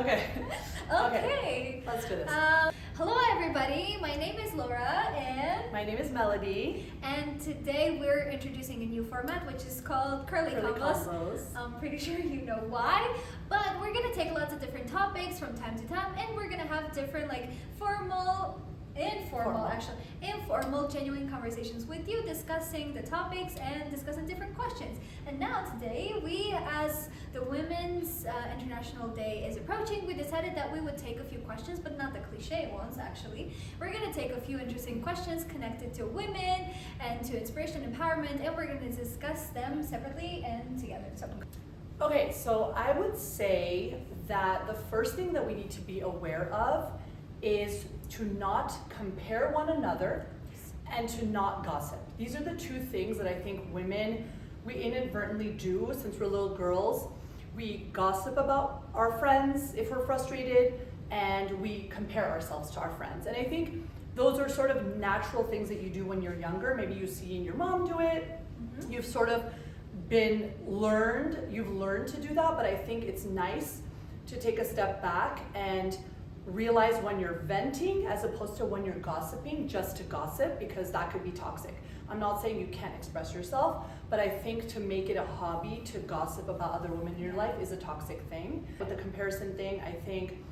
Okay. Okay. Let's do this. Hello everybody, my name is Laura and My name is Melody. today we're introducing a new format which is called Curly Convos. Convos. I'm pretty sure you know why, but we're gonna take lots of different topics from time to time and we're gonna have different informal, genuine conversations with you, discussing the topics and discussing different questions. And now today, as the Women's International Day is approaching, we decided that we would take a few questions, but not the cliche ones actually. We're gonna take a few interesting questions connected to women and to inspiration and empowerment, and we're gonna discuss them separately and together. Okay, so I would say that the first thing that we need to be aware of is to not compare one another and to not gossip. These are the two things that I think women, we inadvertently do since we're little girls. We gossip about our friends if we're frustrated, and we compare ourselves to our friends. And I think those are sort of natural things that you do when you're younger. Maybe you see your mom do it. You've sort of you've learned to do that, but I think it's nice to take a step back and realize when you're venting as opposed to when you're gossiping just to gossip, because that could be toxic. I'm not saying you can't express yourself, but I think to make it a hobby to gossip about other women in your life is a toxic thing. With the comparison thing, I think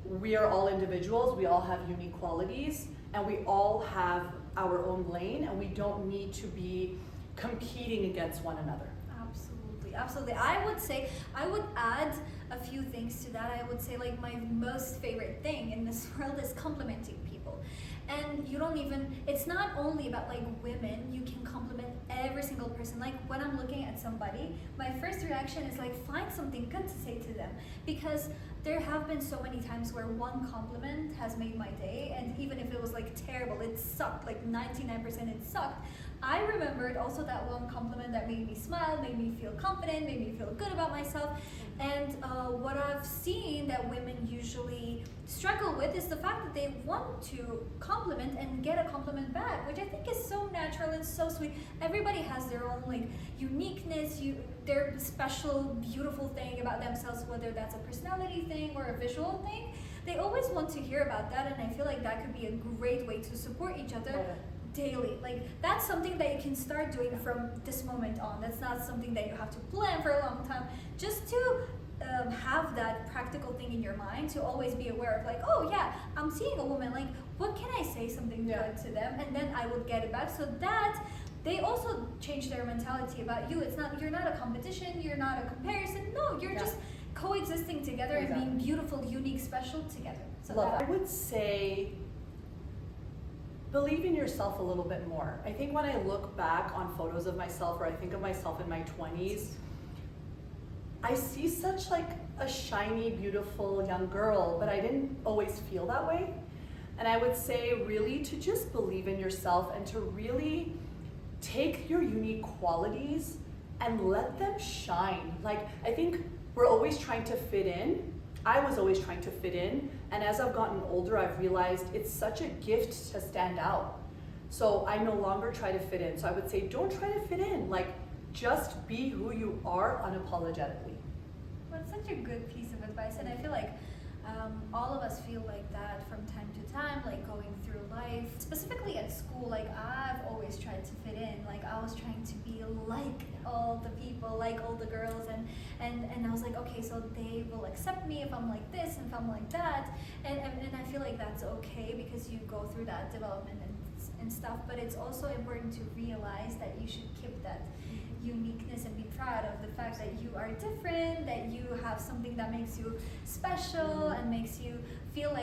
we are all individuals, we all have unique qualities, and we all have our own lane, and we don't need to be competing against one another. Absolutely. I would add a few things to that. I would say my most favorite thing in this world is complimenting people. And it's not only about women, you can compliment every single person. When I'm looking at somebody, my first reaction is find something good to say to them, because there have been so many times where one compliment has made my day, and even if it was terrible, it sucked, 99% it sucked, I remembered also that one compliment that made me smile, made me feel confident, made me feel good about myself. And what I've seen that women usually struggle with is the fact that they want to compliment and get a compliment back, which I think is so natural and so sweet. Everybody has their own uniqueness, their special, beautiful thing about themselves, whether that's a personality thing or a visual thing. They always want to hear about that, and I feel like that could be a great way to support each other. Daily. That's something that you can start doing from this moment on. That's not something that you have to plan for a long time. Just to have that practical thing in your mind, to always be aware of oh yeah, I'm seeing a woman, what can I say something good to them, and then I would get it back, so that they also change their mentality about you. You're not a competition, you're not a comparison. No, you're just coexisting together and being beautiful, unique, special together. So I would say believe in yourself a little bit more. I think when I look back on photos of myself, or I think of myself in my 20s, I see such a shiny, beautiful young girl, but I didn't always feel that way. And I would say really to just believe in yourself and to really take your unique qualities and let them shine. I think we're always trying to fit in. I was always trying to fit in, and as I've gotten older, I've realized it's such a gift to stand out. So I no longer try to fit in. So I would say, don't try to fit in. Just be who you are unapologetically. Well, it's such a good piece of advice, and I feel all of us feel like that from time to time, going through life, specifically at school. I've always tried to fit in. I was trying to be like all the people, all the girls, and I was okay, so they will accept me if I'm like this and if I'm like that, and I feel that's okay, because you go through that development and stuff, but it's also important to realize that you should keep that uniqueness and be proud of the fact that you are different, that you have something that makes you special and makes you feel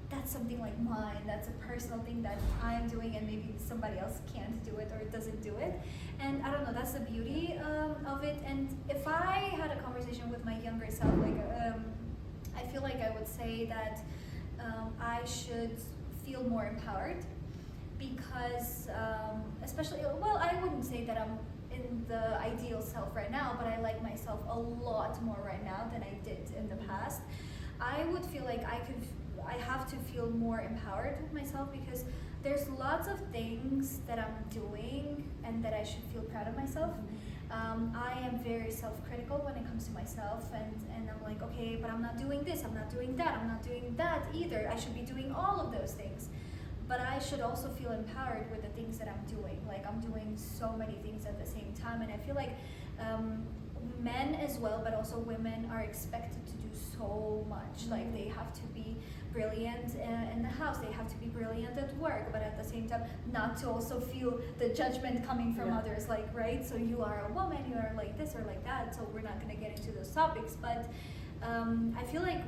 that's something mine, that's a personal thing that I'm doing, and maybe somebody else can't do it or doesn't do it. And I don't know, that's the beauty of it. And if I had a conversation with my younger self, I feel I would say that I should feel more empowered, because I wouldn't say that I'm in the ideal self right now, but I like myself a lot more right now than I did in the past. I would feel I have to feel more empowered with myself, because there's lots of things that I'm doing and that I should feel proud of myself. I am very self-critical when it comes to myself, and I'm okay, but I'm not doing this, I'm not doing that, I'm not doing that either. I should be doing all of those things. But I should also feel empowered with the things that I'm doing. Like I'm doing so many things at the same time, and I feel like men as well, but also women are expected to do so much. Like they have to be brilliant in the house, they have to be brilliant at work, but at the same time not to also feel the judgment coming from others, like, right, so you are a woman, you are like this or like that, so we're not going to get into those topics. But I feel like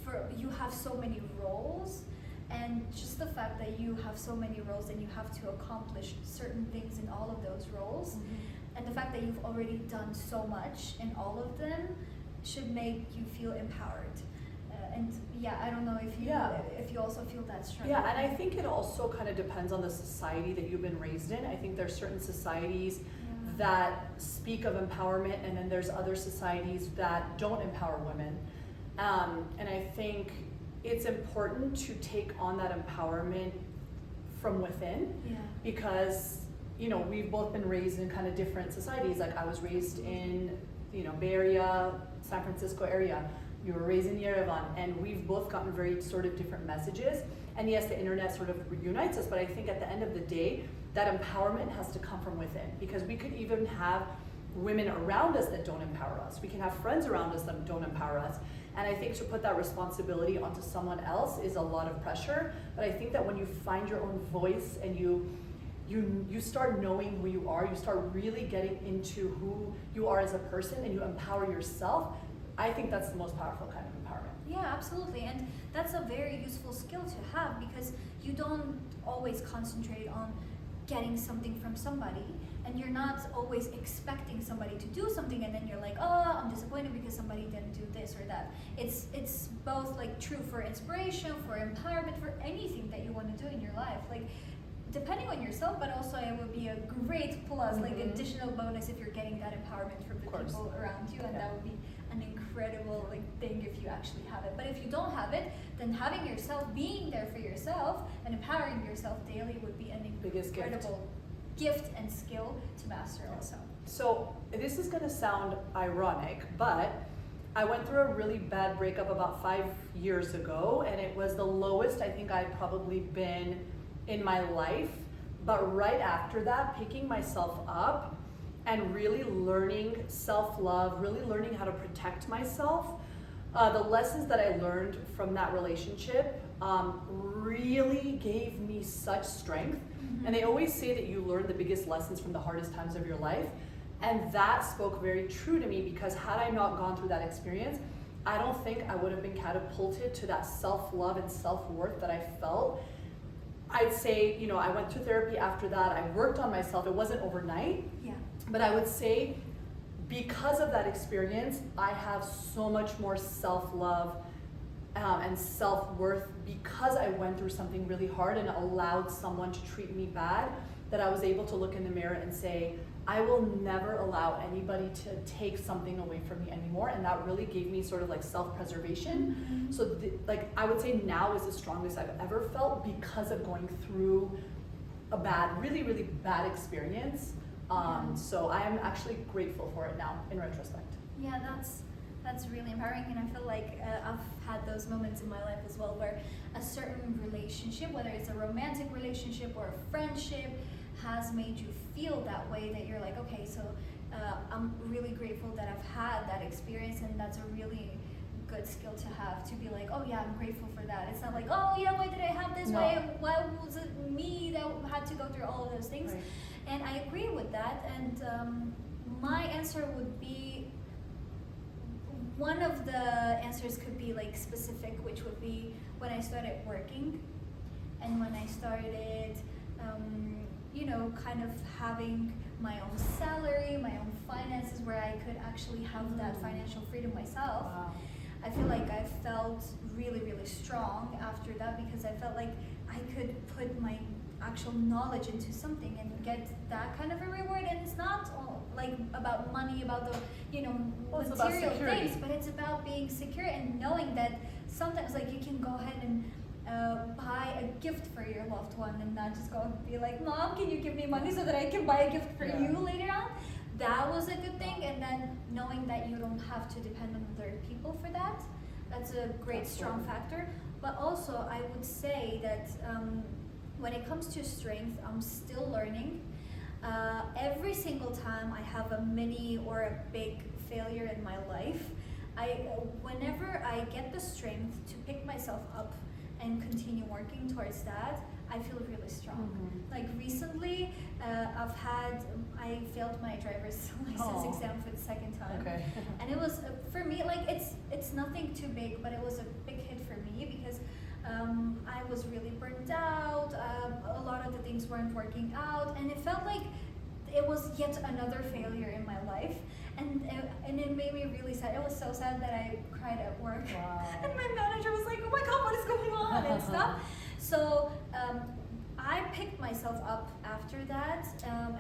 for you have so many roles, and just the fact that you have so many roles and you have to accomplish certain things in all of those roles, and the fact that you've already done so much in all of them should make you feel empowered. And yeah, I don't know if you also feel that strong. Yeah, and I think it also kind of depends on the society that you've been raised in. I think there's certain societies that speak of empowerment, and then there's other societies that don't empower women. And I think it's important to take on that empowerment from within, because we've both been raised in kind of different societies. Like I was raised in Bay Area, San Francisco area. You were raised in Yerevan, and we've both gotten very sort of different messages. And yes, the internet sort of reunites us, but I think at the end of the day, that empowerment has to come from within, because we could even have women around us that don't empower us. We can have friends around us that don't empower us. And I think to put that responsibility onto someone else is a lot of pressure. But I think that when you find your own voice and you start knowing who you are, you start really getting into who you are as a person, and you empower yourself, I think that's the most powerful kind of empowerment. Yeah, absolutely. And that's a very useful skill to have, because you don't always concentrate on getting something from somebody, and you're not always expecting somebody to do something and then you're like, oh, I'm disappointed because somebody didn't do this or that. It's both like true for inspiration, for empowerment, for anything that you want to do in your life. Like depending on yourself, but also it would be a great plus, like additional bonus if you're getting that empowerment from the people around you, and that would be an incredible thing if you actually have it. But if you don't have it, then having yourself, being there for yourself and empowering yourself daily would be an incredible gift and skill to master also. So this is going to sound ironic, but I went through a really bad breakup about 5 years ago, and it was the lowest I think I'd probably been in my life. But right after that, picking myself up and really learning self-love, really learning how to protect myself, the lessons that I learned from that relationship really gave me such strength. And they always say that you learn the biggest lessons from the hardest times of your life. And that spoke very true to me, because had I not gone through that experience, I don't think I would have been catapulted to that self-love and self-worth that I felt. I'd say, I went to therapy after that. I worked on myself. It wasn't overnight. But I would say because of that experience, I have so much more self-love and self-worth, because I went through something really hard and allowed someone to treat me bad, that I was able to look in the mirror and say, I will never allow anybody to take something away from me anymore. And that really gave me sort of like self-preservation. So I would say now is the strongest I've ever felt, because of going through a really, really bad experience. So I am actually grateful for it now in retrospect. Yeah, that's really empowering, and I feel like I've had those moments in my life as well, where a certain relationship, whether it's a romantic relationship or a friendship, has made you feel that way, that you're like, okay, so I'm really grateful that I've had that experience, and that's a really good skill to have, to be like, oh yeah, I'm grateful for that. It's not like, oh yeah, why did I have this? Why was it me that had to go through all of those things? Right. And I agree with that, and my answer would be, one of the answers could be like specific, which would be when I started working, and when I started kind of having my own salary, my own finances, where I could actually have that financial freedom myself. Wow. I feel like I felt really, really strong after that, because I felt like I could put my actual knowledge into something and get that kind of a reward. And it's not all, like about money, about the material things, but it's about being secure and knowing that sometimes you can go ahead and buy a gift for your loved one, and not just go and be like, Mom, can you give me money so that I can buy a gift for you later on? that was a good thing. And then knowing that you don't have to depend on other people for that, that's a great strong factor. But also I would say that when it comes to strength, I'm still learning. Every single time I have a mini or a big failure in my life, whenever I get the strength to pick myself up and continue working towards that, I feel really strong. Like recently, I failed my driver's license exam for the second time. Okay. And it was, for me, like it's nothing too big, but it was a big hit for me because I was really burnt out, a lot of the things weren't working out, and it felt like it was yet another failure in my life. And it made me really sad. It was so sad that I cried at work. Wow. And my manager was like, oh my God, what is going on and stuff. So I picked myself up after that,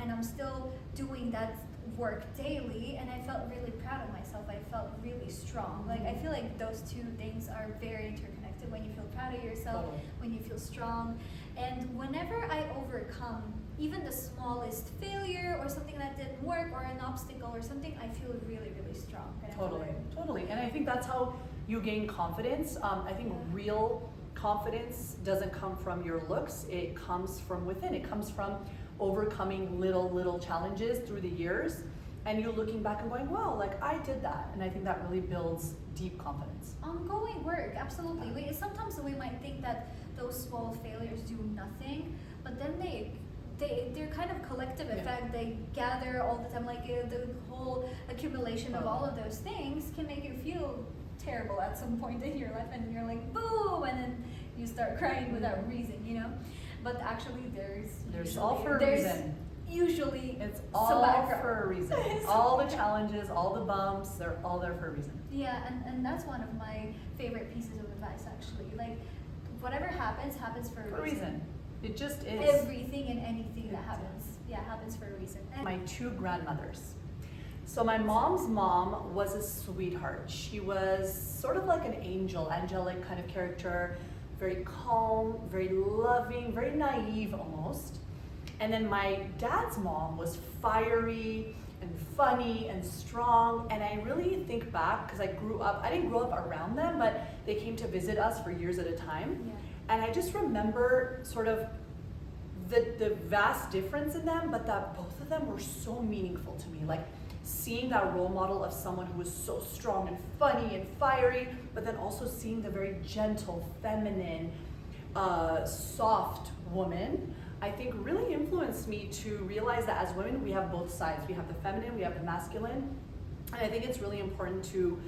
and I'm still doing that work daily, and I felt really proud of myself. I felt really strong. Like I feel like those two things are very interconnected. When you feel proud of yourself, when you feel strong. And whenever I overcome even the smallest failure or something that didn't work or an obstacle or something, I feel really, really strong. Totally. And I think that's how you gain confidence. I think real confidence doesn't come from your looks, it comes from within. It comes from overcoming little challenges through the years, and you looking back and going, wow, like I did that. And I think that really builds deep confidence. Ongoing work, absolutely. Sometimes we might think that those small failures do nothing, but then they're kind of collective effect. They gather all the time, like the whole accumulation of all of those things can make you feel terrible at some point in your life, and you're like, boom, and then you start crying without reason, you know? But actually there's all for a reason. Usually it's all for a reason. All the challenges, all the bumps, they're all there for a reason. Yeah, and that's one of my favorite pieces of advice, actually. Like, whatever happens for a reason. It just is. Everything and anything that happens for a reason. And my two grandmothers. So my mom's mom was a sweetheart. She was sort of like an angelic kind of character, very calm, very loving, very naive almost. And then my dad's mom was fiery and funny and strong. And I really think back, because I didn't grow up around them, but they came to visit us for years at a time. Yeah. And I just remember sort of the vast difference in them, but that both of them were so meaningful to me. Like seeing that role model of someone who was so strong and funny and fiery, but then also seeing the very gentle, feminine, soft woman, I think really influenced me to realize that as women, we have both sides. We have the feminine, we have the masculine. And I think it's really important to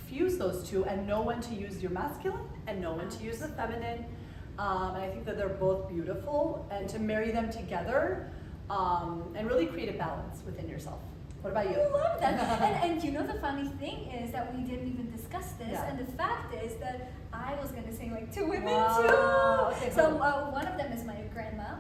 fuse those two and know when to use your masculine and know when to use the feminine. And I think that they're both beautiful, and to marry them together and really create a balance within yourself. What about you? I love that. and you know, the funny thing is that we didn't even discuss this, and the fact is that I was going to say like two women too. Okay, so one of them is my grandma,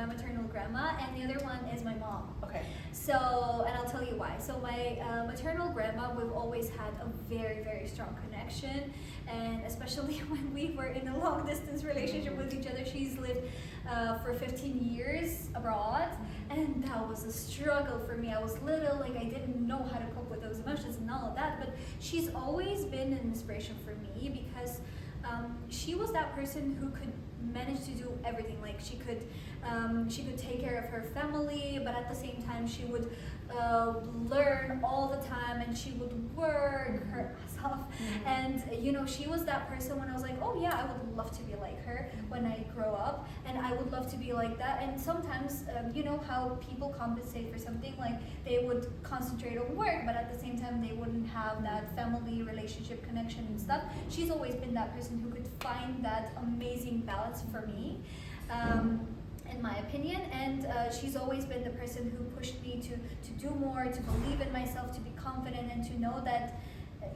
maternal grandma, and the other one is my mom. Okay. So, and I'll tell you why. So my maternal grandma, we've always had a very, very strong connection, and especially when we were in a long distance relationship with each other. She's lived for 15 years abroad, and that was a struggle for me. I was little, like I didn't know how to cope with those emotions and all of that, but she's always been an inspiration for me because she was that person who could manage to do everything. Like she could take care of her family, but at the same time she would learn all the time, and she would work her ass off. And you know, she was that person when I was like, oh yeah, I would love to be like her when I grow up, and I would love to be like that. And sometimes you know how people compensate for something, like they would concentrate on work, but at the same time they wouldn't have that family relationship connection and stuff. She's always been that person who could find that amazing balance for me, in my opinion. And she's always been the person who pushed me to do more, to believe in myself, to be confident, and to know that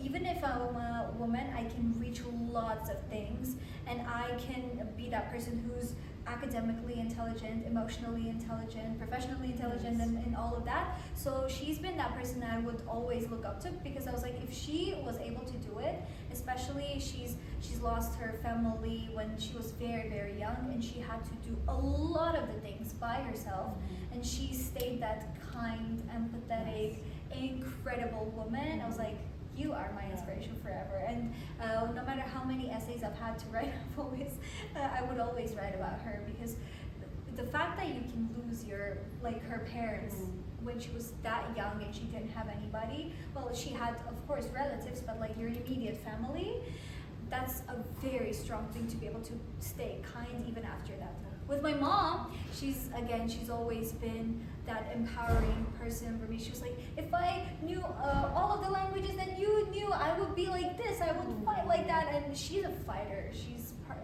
even if I'm a woman, I can reach lots of things, and I can be that person who's academically intelligent, emotionally intelligent, professionally intelligent, and all of that. So she's been that person that I would always look up to, because I was like, if she was able to do it, especially she's lost her family when she was very, very young, and she had to do a lot of the things by herself. And she stayed that kind, empathetic, incredible woman. I was like, you are my inspiration forever. And no matter how many essays I've had to write, I would always write about her, because the fact that you can lose her parents when she was that young and she didn't have anybody. Well, she had, of course, relatives, but like your immediate family, that's a very strong thing to be able to stay kind even after that. With my mom, she's always been that empowering person for me. She was like, if I knew all of the languages that you knew, I would be like this, I would fight like that. And she's a fighter.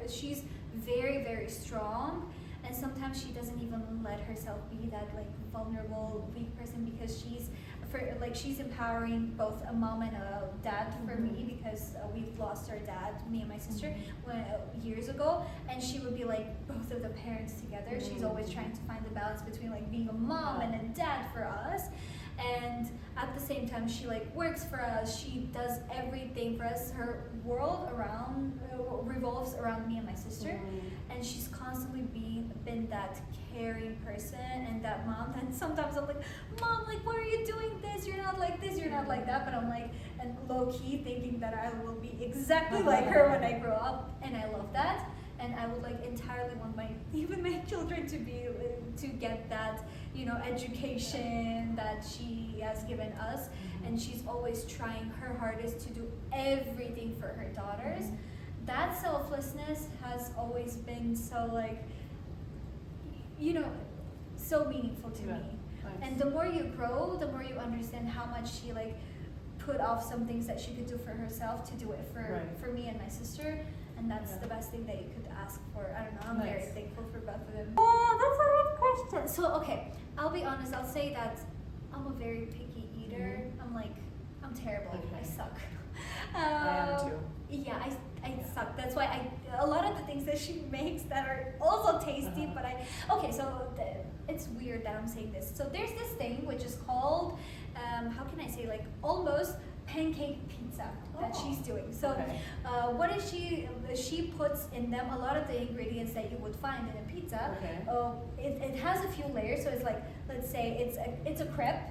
She's very, very strong. And sometimes she doesn't even let herself be that like vulnerable, weak person, because she's empowering both a mom and a dad for me, because we've lost our dad, me and my sister, years ago, and she would be like both of the parents together. She's always trying to find the balance between like being a mom and a dad for us. And at the same time, she like works for us. She does everything for us. Her world revolves around me and my sister, and she's constantly been that caring person and that mom. And sometimes I'm like, Mom, like, why are you doing this? You're not like this. You're not like that. But I'm like, and low key thinking that I will be exactly like her when I grow up, and I love that. And I would like entirely want even my children to get that, education that she has given us. And she's always trying her hardest to do everything for her daughters. That selflessness has always been so like, so meaningful to me. Nice. And the more you grow, the more you understand how much she like put off some things that she could do for herself to do it for me and my sister. And that's the best thing that you could ask for. I don't know, I'm very thankful for both of them. Oh, that's a good question. So, okay, I'll be honest, I'll say that I'm a very picky eater. I'm terrible. Okay. I suck. I am too. Yeah, I suck. That's why a lot of the things that she makes that are also tasty, but it's weird that I'm saying this. So there's this thing which is called, how can I say, like almost pancake pizza that she's doing. So what is she puts in them a lot of the ingredients that you would find in a pizza. It has a few layers, so it's like, let's say it's a crepe,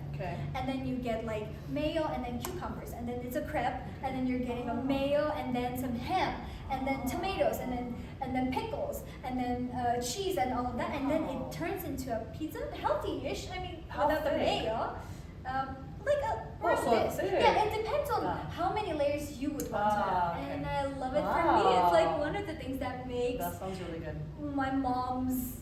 and then you get like mayo and then cucumbers, and then it's a crepe, and then you're getting a mayo and then some ham and then tomatoes and then pickles and then cheese and all of that, and then it turns into a pizza, healthy-ish. I mean, without the mayo. Yeah, it depends on how many layers you would want to have. And I love it. For me, it's like one of the things that makes That sounds really good. my mom's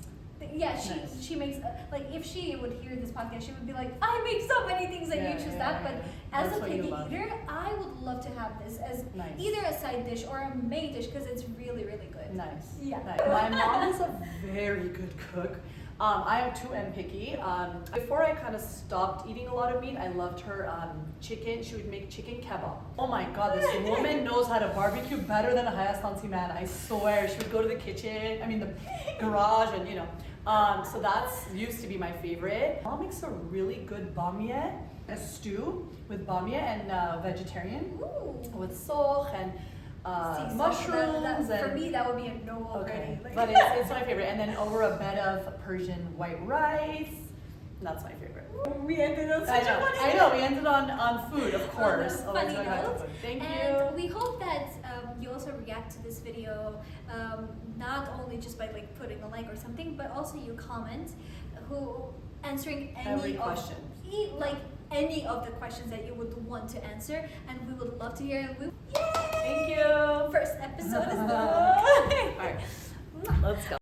she makes like, if she would hear this podcast, she would be like, I make so many things and you choose that. But as a picky eater, I would love to have this as either a side dish or a main dish, because it's really, really good. Nice. Yeah. Nice. My mom is a very good cook. I too am picky. Before I kind of stopped eating a lot of meat, I loved her chicken. She would make chicken kebab. Oh my God, this woman knows how to barbecue better than a Hayastansi man. I swear. She would go to the the garage, and so that's used to be my favorite. Mom makes a really good bamie, a stew with bamie and vegetarian. With soch and mushrooms. For me, that would be a no already. Okay, but it's my favorite. And then over a bed of Persian white rice. That's my favorite. We ended on such a funny I know. We ended on food, of course. Funny note. Thank you. And we hope that you also react to this video, not only just by like putting a like or something, but also you comment, answering any question. Any of the questions that you would want to answer, and we would love to hear. Yay! Thank you. First episode is done. All right, let's go.